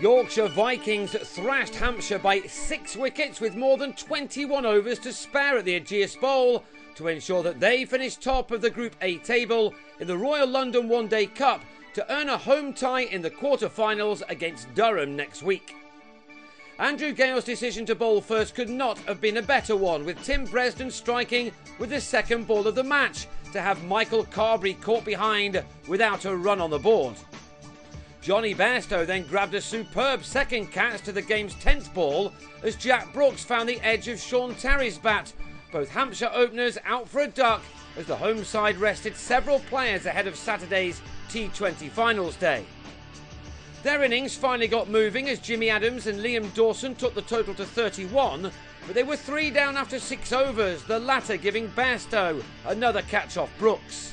Yorkshire Vikings thrashed Hampshire by 6 wickets with more than 21 overs to spare at the Ageas Bowl to ensure that they finished top of the Group A table in the Royal London One Day Cup to earn a home tie in the quarter-finals against Durham next week. Andrew Gale's decision to bowl first could not have been a better one, with Tim Bresden striking with the second ball of the match to have Michael Carberry caught behind without a run on the board. Johnny Bairstow then grabbed a superb second catch to the game's 10th ball as Jack Brooks found the edge of Sean Terry's bat. Both Hampshire openers out for a duck as the home side rested several players ahead of Saturday's T20 finals day. Their innings finally got moving as Jimmy Adams and Liam Dawson took the total to 31, but they were 3 down after 6 overs, the latter giving Bairstow another catch off Brooks.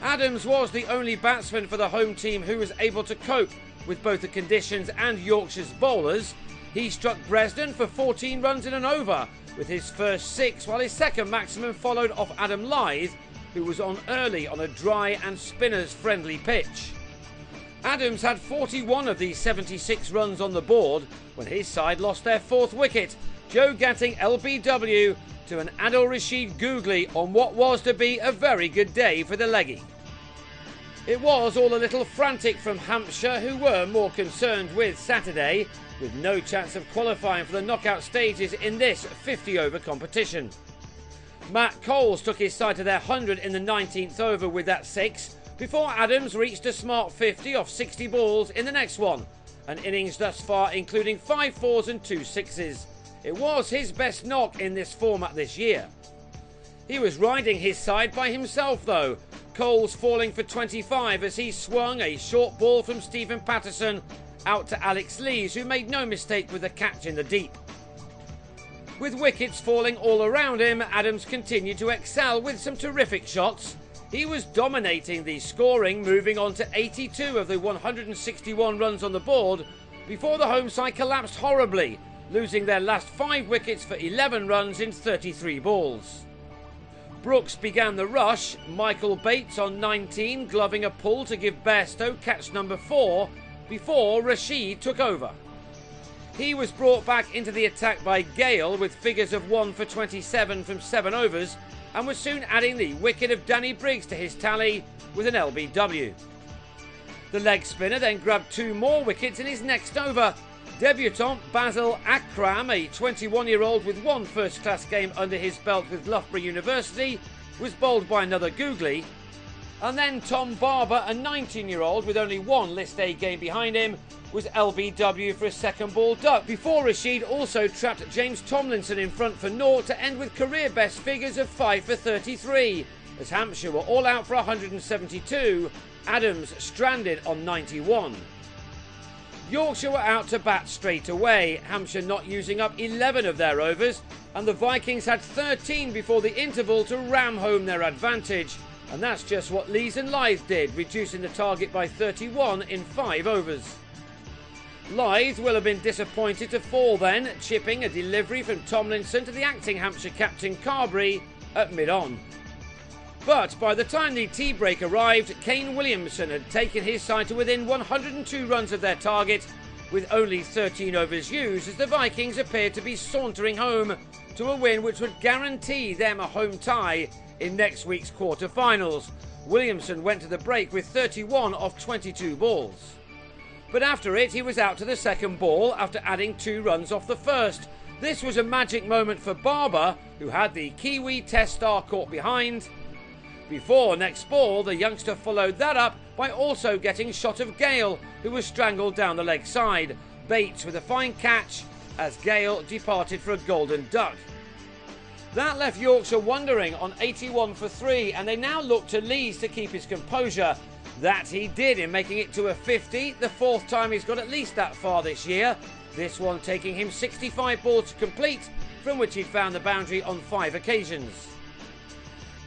Adams was the only batsman for the home team who was able to cope with both the conditions and Yorkshire's bowlers. He struck Bresden for 14 runs in an over with his first 6, while his second maximum followed off Adam Lyth, who was on early on a dry and spinners friendly pitch. Adams had 41 of these 76 runs on the board when his side lost their 4th wicket, Joe Gatting LBW to an Adil Rashid Googly on what was to be a very good day for the leggy. It was all a little frantic from Hampshire, who were more concerned with Saturday, with no chance of qualifying for the knockout stages in this 50-over competition. Matt Coles took his side to their 100 in the 19th over with that 6, before Adams reached a smart 50 off 60 balls in the next one, an innings thus far including 5 4s and 2 6s. It was his best knock in this format this year. He was riding his side by himself though, Coles falling for 25 as he swung a short ball from Stephen Patterson out to Alex Lees, who made no mistake with the catch in the deep. With wickets falling all around him, Adams continued to excel with some terrific shots. He was dominating the scoring, moving on to 82 of the 161 runs on the board before the home side collapsed horribly, losing their last 5 wickets for 11 runs in 33 balls. Brooks began the rush, Michael Bates on 19 gloving a pull to give Bairstow catch number 4 before Rashid took over. He was brought back into the attack by Gale with figures of 1 for 27 from 7 overs and was soon adding the wicket of Danny Briggs to his tally with an LBW. The leg spinner then grabbed 2 more wickets in his next over. Debutant Basil Akram, a 21-year-old with 1 first-class game under his belt with Loughborough University, was bowled by another Googly. And then Tom Barber, a 19-year-old with only 1 List A game behind him, was LBW for a second ball duck, before Rashid also trapped James Tomlinson in front for naught to end with career best figures of 5 for 33, as Hampshire were all out for 172, Adams stranded on 91. Yorkshire were out to bat straight away, Hampshire not using up 11 of their overs, and the Vikings had 13 before the interval to ram home their advantage, and that's just what Lees and Lyth did, reducing the target by 31 in 5 overs. Lyth will have been disappointed to fall then, chipping a delivery from Tomlinson to the acting Hampshire captain Carberry at mid-on. But by the time the tea break arrived, Kane Williamson had taken his side to within 102 runs of their target, with only 13 overs used, as the Vikings appeared to be sauntering home to a win which would guarantee them a home tie in next week's quarter-finals. Williamson went to the break with 31 off 22 balls. But after it, he was out to the second ball after adding 2 runs off the first. This was a magic moment for Barber, who had the Kiwi Test star caught behind. Before next ball, the youngster followed that up by also getting shot of Gale, who was strangled down the leg side. Bates with a fine catch as Gale departed for a golden duck. That left Yorkshire wondering on 81 for 3, and they now look to Lees to keep his composure. That he did in making it to a 50, the 4th time he's got at least that far this year. This one taking him 65 balls to complete, from which he found the boundary on 5 occasions.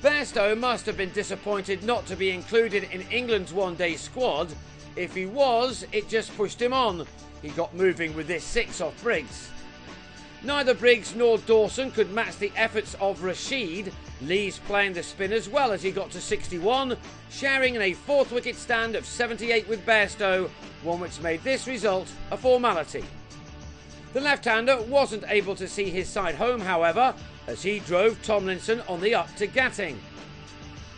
Bairstow must have been disappointed not to be included in England's one-day squad. If he was, it just pushed him on. He got moving with this 6 off Briggs. Neither Briggs nor Dawson could match the efforts of Rashid. Lee's playing the spin as well as he got to 61, sharing in a fourth wicket stand of 78 with Bairstow, one which made this result a formality. The left-hander wasn't able to see his side home, however, as he drove Tomlinson on the up to Gatting.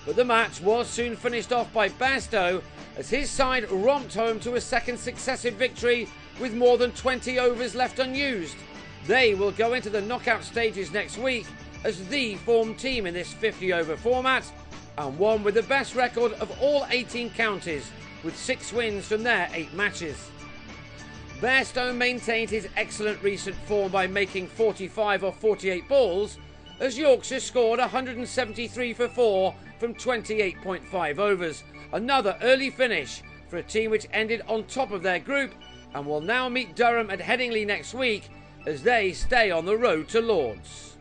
But the match was soon finished off by Bairstow as his side romped home to a second successive victory with more than 20 overs left unused. They will go into the knockout stages next week as the form team in this 50-over format and one with the best record of all 18 counties with 6 wins from their 8 matches. Bairstow maintained his excellent recent form by making 45 or 48 balls as Yorkshire scored 173 for 4 from 28.5 overs. Another early finish for a team which ended on top of their group and will now meet Durham at Headingley next week as they stay on the road to Lords.